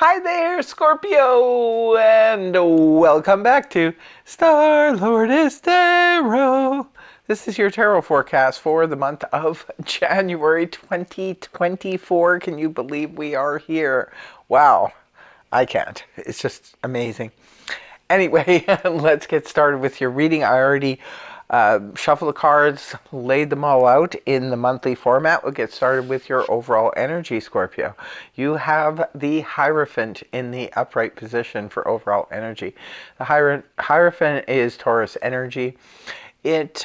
Hi there, Scorpio, and welcome back to Star-Lord Tarot. This is your tarot forecast for the month of January 2024. Can you believe we are here? Wow, I can't. It's just amazing. Anyway, let's get started with your reading. I already shuffled the cards, laid them all out in the monthly format. We'll get started with your overall energy, Scorpio. You have the Hierophant in the upright position for overall energy. The Hierophant is Taurus energy. It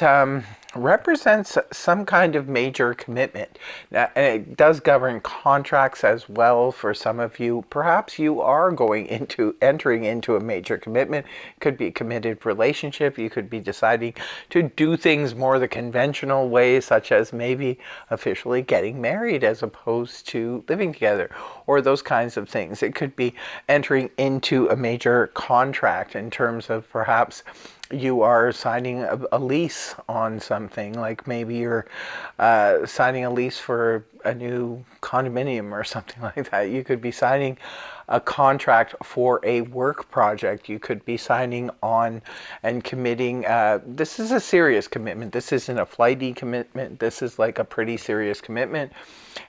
represents some kind of major commitment. Now, and it does govern contracts as well for some of you. Perhaps you are entering into a major commitment. Could be a committed relationship. You could be deciding to do things more the conventional way, such as maybe officially getting married as opposed to living together, or those kinds of things. It could be entering into a major contract in terms of perhaps you are signing a lease on something, like maybe you're signing a lease for a new condominium or something like that. You could be signing a contract for a work project. You could be signing on and committing. This is a serious commitment. This isn't a flighty commitment. This is like a pretty serious commitment.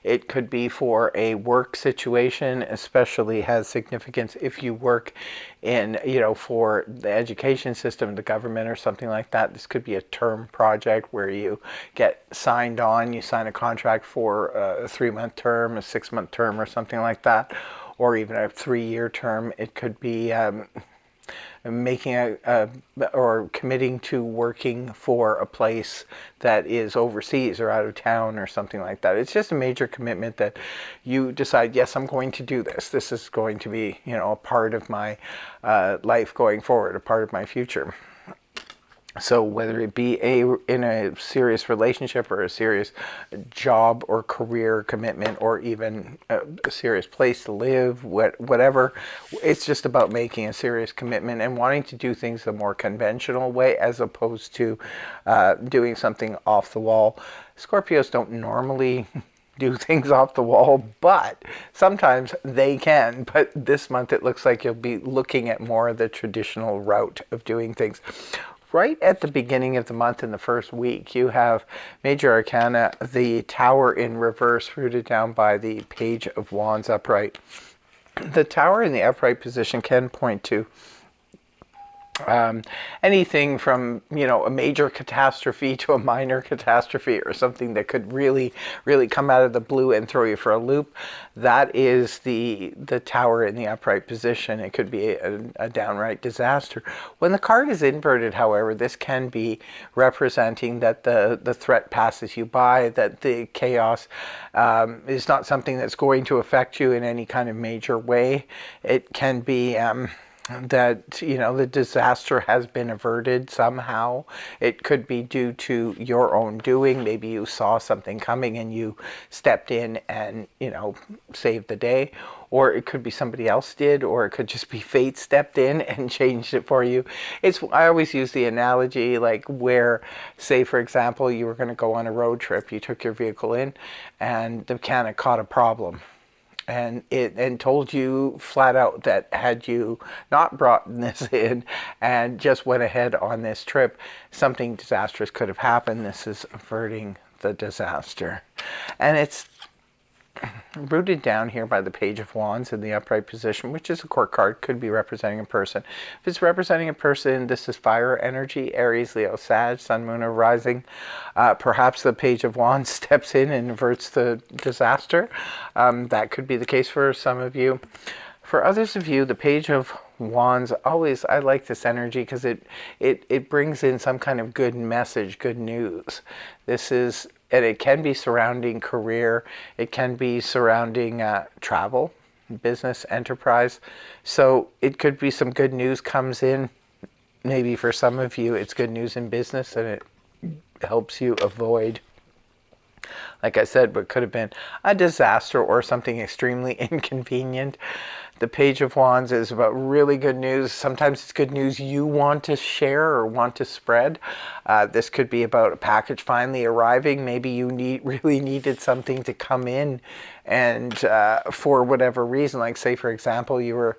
It could be for a work situation, especially has significance if you work in, for the education system, the government or something like that. This could be a term project where you get signed on, you sign a contract for a 3-month term, a 6-month term or something like that, or even a 3-year term. It could be making or committing to working for a place that is overseas or out of town or something like that. It's just a major commitment that you decide, yes, I'm going to do this. This is going to be, a part of my life going forward, a part of my future. So whether it be in a serious relationship or a serious job or career commitment, or even a serious place to live, whatever, it's just about making a serious commitment and wanting to do things the more conventional way as opposed to doing something off the wall. Scorpios don't normally do things off the wall, but sometimes they can. But this month it looks like you'll be looking at more of the traditional route of doing things. Right at the beginning of the month in the first week, you have Major Arcana, the Tower in reverse, rooted down by the Page of Wands upright. The Tower in the upright position can point to anything from, a major catastrophe to a minor catastrophe, or something that could really, really come out of the blue and throw you for a loop. That is the Tower in the upright position. It could be a downright disaster. When the card is inverted, however, this can be representing that the threat passes you by, that the chaos is not something that's going to affect you in any kind of major way. It can be that the disaster has been averted somehow. It could be due to your own doing. Maybe you saw something coming and you stepped in and saved the day, or it could be somebody else did, or it could just be fate stepped in and changed it for you. I always use the analogy like where, say for example, you were going to go on a road trip, you took your vehicle in and the mechanic caught a problem, and told you flat out that had you not brought this in and just went ahead on this trip, something disastrous could have happened. This is averting the disaster. And it's rooted down here by the Page of Wands in the upright position, which is a court card, could be representing a person. If it's representing a person, this is fire energy, Aries, Leo, Sag, Sun, Moon, or Rising. Perhaps the Page of Wands steps in and averts the disaster. That could be the case for some of you. For others of you, the Page of Wands, I like this energy because it brings in some kind of good message, good news. And it can be surrounding career, it can be surrounding travel, business, enterprise. So it could be some good news comes in. Maybe for some of you, it's good news in business and it helps you avoid, like I said, what could have been a disaster or something extremely inconvenient. The Page of Wands is about really good news. Sometimes it's good news you want to share or want to spread. This could be about a package finally arriving. Maybe you really needed something to come in And for whatever reason, like say for example, you were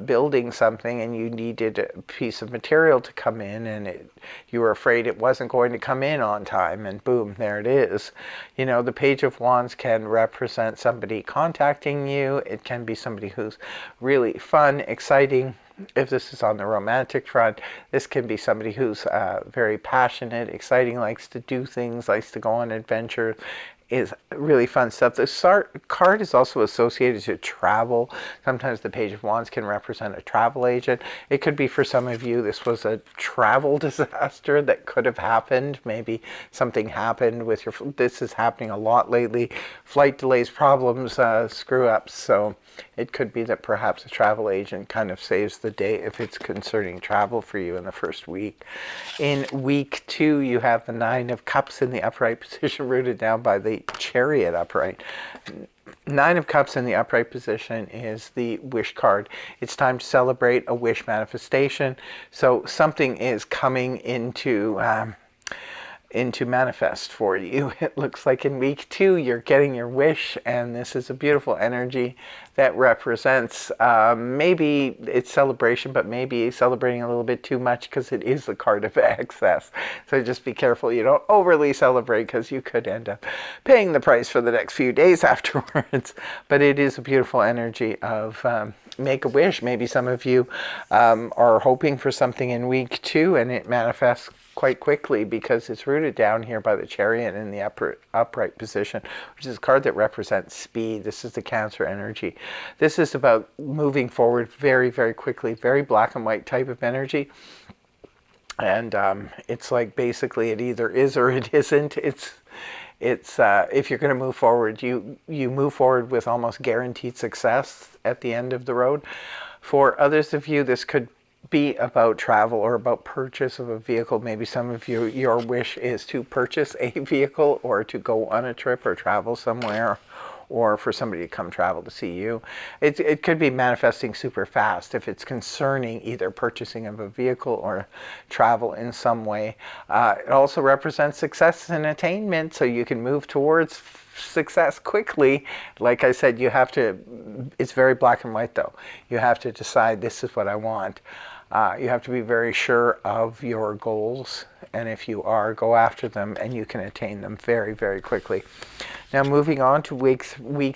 building something and you needed a piece of material to come in, and you were afraid it wasn't going to come in on time, and boom, there it is. You know, the Page of Wands can represent somebody contacting you. It can be somebody who's really fun, exciting. If this is on the romantic front, this can be somebody who's very passionate, exciting, likes to do things, likes to go on adventures, is really fun stuff. The card is also associated to travel. Sometimes the Page of Wands can represent a travel agent. It could be for some of you, this was a travel disaster that could have happened. Maybe something happened with your, this is happening a lot lately. Flight delays, problems, screw ups. So it could be that perhaps a travel agent kind of saves the day if it's concerning travel for you in the first week. In week 2, you have the Nine of Cups in the upright position, rooted down by the Chariot upright. Nine of Cups in the upright position is the wish card. It's time to celebrate a wish manifestation. So something is coming into manifest for you. It looks like in week 2 you're getting your wish, and this is a beautiful energy that represents maybe it's celebration, but maybe celebrating a little bit too much, because it is the card of excess. So just be careful you don't overly celebrate, because you could end up paying the price for the next few days afterwards. But it is a beautiful energy of make a wish. Maybe some of you are hoping for something in week 2 and it manifests quite quickly, because it's rooted down here by the Chariot in the upright position, which is a card that represents speed. This is the Cancer energy. This is about moving forward very, very quickly, very black and white type of energy. And it's like basically it either is or it isn't. It's if you're going to move forward, you move forward with almost guaranteed success at the end of the road. For others of you, this could be about travel or about purchase of a vehicle. Maybe some of you, your wish is to purchase a vehicle or to go on a trip or travel somewhere, or for somebody to come travel to see you. It could be manifesting super fast if it's concerning either purchasing of a vehicle or travel in some way. It also represents success and attainment, so you can move towards success quickly. Like I said, you have to, it's very black and white though. You have to decide, this is what I want. You have to be very sure of your goals, and if you are, go after them, and you can attain them very, very quickly. Now moving on to week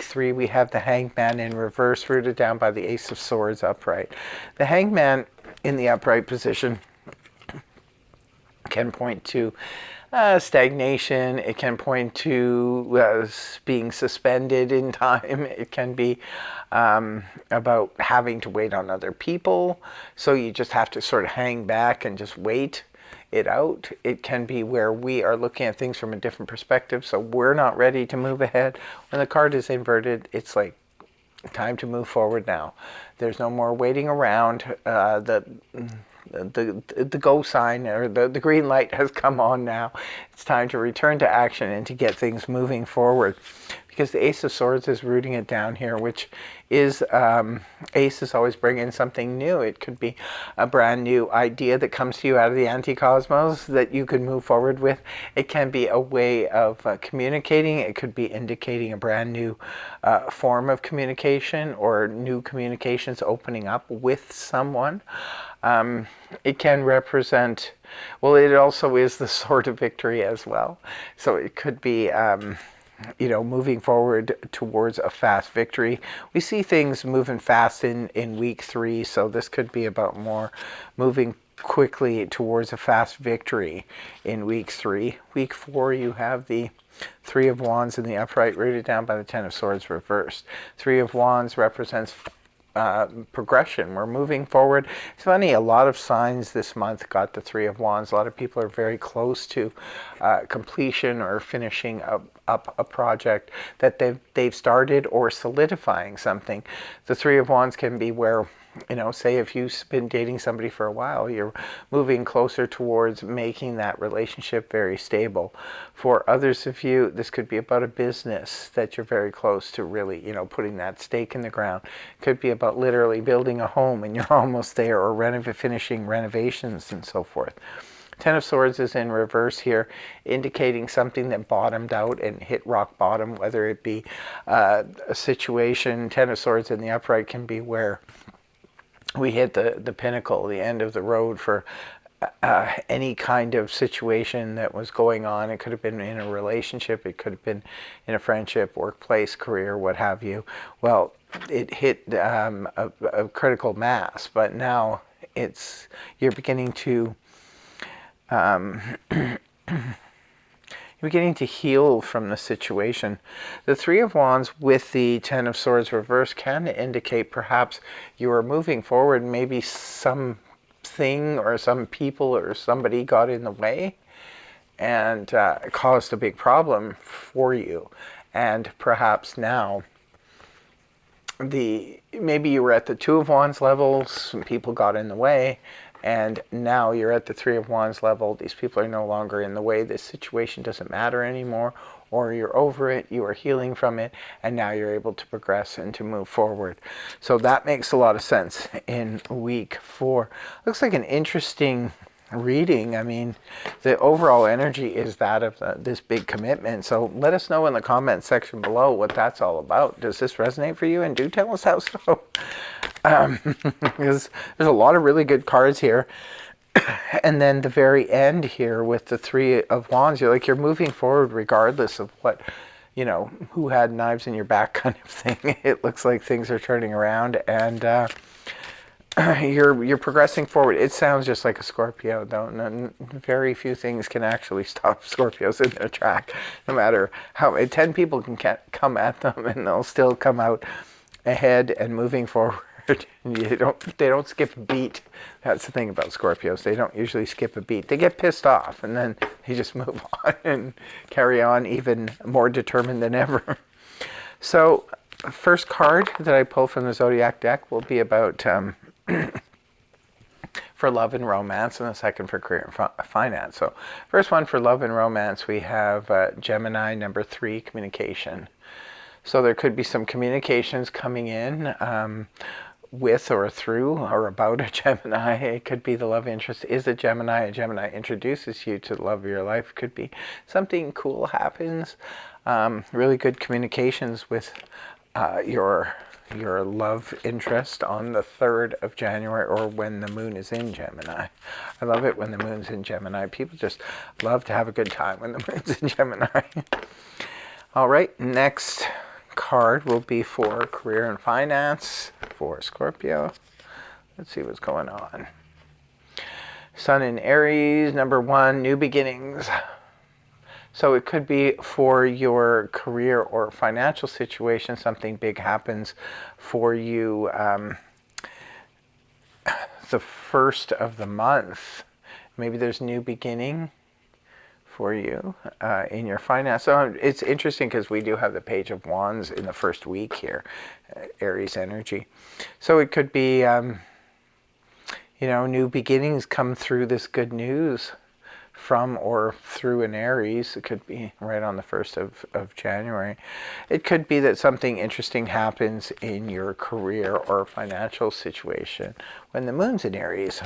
3, we have the Hanged Man in reverse, rooted down by the Ace of Swords upright. The Hanged Man in the upright position can point to stagnation. It can point to being suspended in time. It can be about having to wait on other people. So you just have to sort of hang back and just wait it out. It can be where we are looking at things from a different perspective, so we're not ready to move ahead. When the card is inverted, it's like time to move forward now. There's no more waiting around. The go sign, or the green light has come on now. It's time to return to action and to get things moving forward, because the Ace of Swords is rooting it down here, which is aces always bring in something new. It could be a brand new idea that comes to you out of the anti-cosmos that you can move forward with. It can be a way of communicating. It could be indicating a brand new form of communication, or new communications opening up with someone. It can represent, well, it also is the sword of victory as well. So it could be, moving forward towards a fast victory. We see things moving fast in week 3, so this could be about more moving quickly towards a fast victory in week 3. Week 4, you have the Three of Wands in the upright, rooted down by the Ten of Swords reversed. Three of Wands represents progression. We're moving forward. It's funny, a lot of signs this month got the Three of Wands. A lot of people are very close to completion or finishing up a project that they've started, or solidifying something. The Three of Wands can be where, say if you've been dating somebody for a while, you're moving closer towards making that relationship very stable. For others of you, this could be about a business that you're very close to really, putting that stake in the ground. It could be about literally building a home and you're almost there, or finishing renovations and so forth. Ten of Swords is in reverse here, indicating something that bottomed out and hit rock bottom, whether it be a situation. Ten of Swords in the upright can be where we hit the pinnacle, the end of the road for any kind of situation that was going on. It could have been in a relationship, it could have been in a friendship, workplace, career, what have you. Well, it hit a critical mass, but now you're beginning to you're beginning to heal from the situation. The Three of Wands with the Ten of Swords reverse can indicate perhaps you are moving forward. Maybe something or some people or somebody got in the way and caused a big problem for you. And perhaps now maybe you were at the Two of Wands level, some people got in the way, and now you're at the Three of Wands level. These people are no longer in the way. This situation doesn't matter anymore, or you're over it, you are healing from it, and now you're able to progress and to move forward. So that makes a lot of sense in week 4. Looks like an interesting reading. I mean, the overall energy is that of this big commitment. So let us know in the comments section below what that's all about. Does this resonate for you? And do tell us how so. Because there's a lot of really good cards here. And then the very end here with the Three of Wands, you're moving forward regardless of what, who had knives in your back kind of thing. It looks like things are turning around, and you're progressing forward. It sounds just like a Scorpio, though. Very few things can actually stop Scorpios in their track, no matter how 10 people can come at them, and they'll still come out ahead and moving forward. They don't skip a beat. That's the thing about Scorpios. They don't usually skip a beat. They get pissed off, and then they just move on and carry on even more determined than ever. So, first card that I pull from the Zodiac deck will be about for love and romance, and the second for career and finance. So, first one for love and romance, we have Gemini, number 3, communication. So there could be some communications coming in with or through or about a Gemini. It could be the love interest is a Gemini. A Gemini introduces you to the love of your life. It could be something cool happens. Really good communications with your love interest on the 3rd of January, or when the moon is in Gemini. I love it when the moon's in Gemini. People just love to have a good time when the moon's in Gemini. All right, next card will be for career and finance for Scorpio. Let's see what's going on. Sun in Aries, number 1, new beginnings. So it could be for your career or financial situation, something big happens for you the 1st of the month. Maybe there's new beginning for you in your finance. So it's interesting because we do have the Page of Wands in the first week here, Aries energy. So it could be, new beginnings come through this good news from or through an Aries. It could be right on the 1st of January. It could be that something interesting happens in your career or financial situation when the moon's in Aries.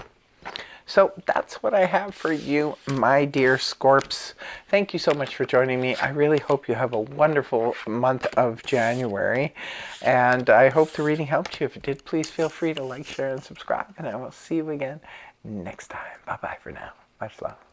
So that's what I have for you, my dear Scorps. Thank you so much for joining me. I really hope you have a wonderful month of January. And I hope the reading helped you. If it did, please feel free to like, share, and subscribe. And I will see you again next time. Bye-bye for now. Much love.